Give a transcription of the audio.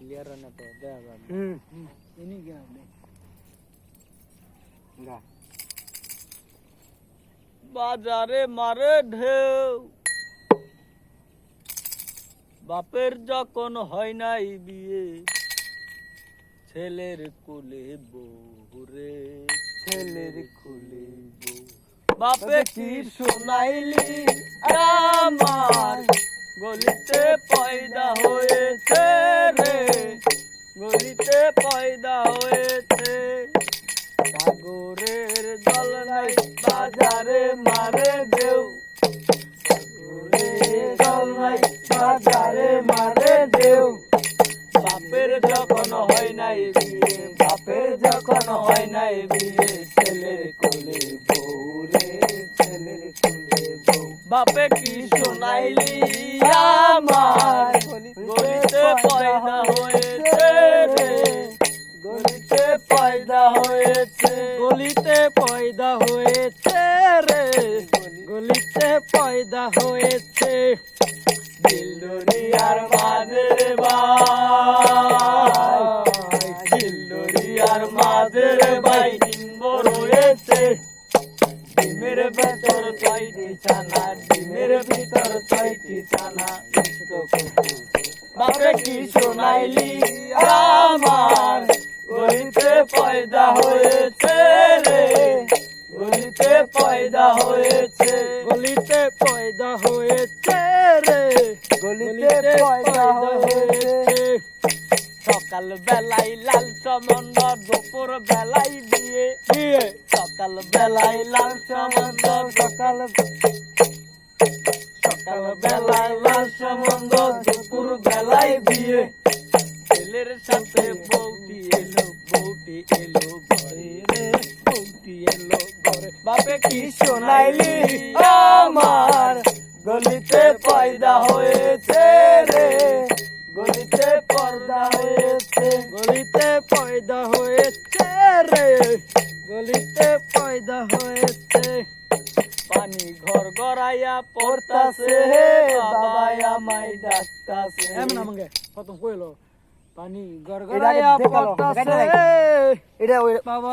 clear না তো দেখা ইনি গিয়া গা বাজারে মারে ঢেউ বাপের যখন হয় নাই বিয়ে ছেলের কোলে বউ রে ছেলের কোলে বউ বাপে কি শোনাইলি আমার গলিতে পয়দা হয়েছে রে গলিতে পয়দা হয়েছে সাগরের জল নাই বাজারে মারে ঢেউ সাগরের জল নাই বাজারে মারে ঢেউ বাপের যখন হয় নাই বিয়ে বাপের যখন হয় নাই বিয়ে ছেলের কোলে বউ রে ছেলের কোলে বউ বাপে কি শোনাইলি আমার গলিতে পয়দা হয়েছে রে গলিতে পয়দা হয়েছে গলিতে পয়দা হয়েছে রে গলিতে পয়দা হয়েছে দিলদরিয়ার মাঝের ভাই দিলদরিয়ার মাঝের ভাই ডিম্ব রয়েছে ডিমের ভেতর ছয়টি ছানা ডিমের ভিতর ছয়টি ছানা বাপে কি শোনাইলি আমার গলিতে পয়দা হয়েছে রে গলিতে পয়দা হয়েছে গলিতে পয়দা হয়েছে রে গলিতে পয়দা হয়েছে সকাল বেলায় লাল সম্বন্ধ দুপুর বেলায় বিয়ে বিয়ে সকাল বেলায় লাল সম্বন্ধ সকাল বেলায় লাল সম্বন্ধ দুপুর বেলায় বিয়ে ছেলের সাথে বউটি এলো ঘরে রে বউটি এলো ঘরে বাপে কি শোনাইলি আমার গলিতে পয়দা হয়েছে রে গলিতে পর্দা হয়েছে গলিতে পয়দা হয়েছে রে গলিতে পয়দা হয়েছে পানি ঘর গড়াইয়া পড়তাছে বাবা আমায় ডাকতাছে এমন আমাকে কত কইলো পানি ঘর গড়াইয়া পড়তাছে এটা বাবা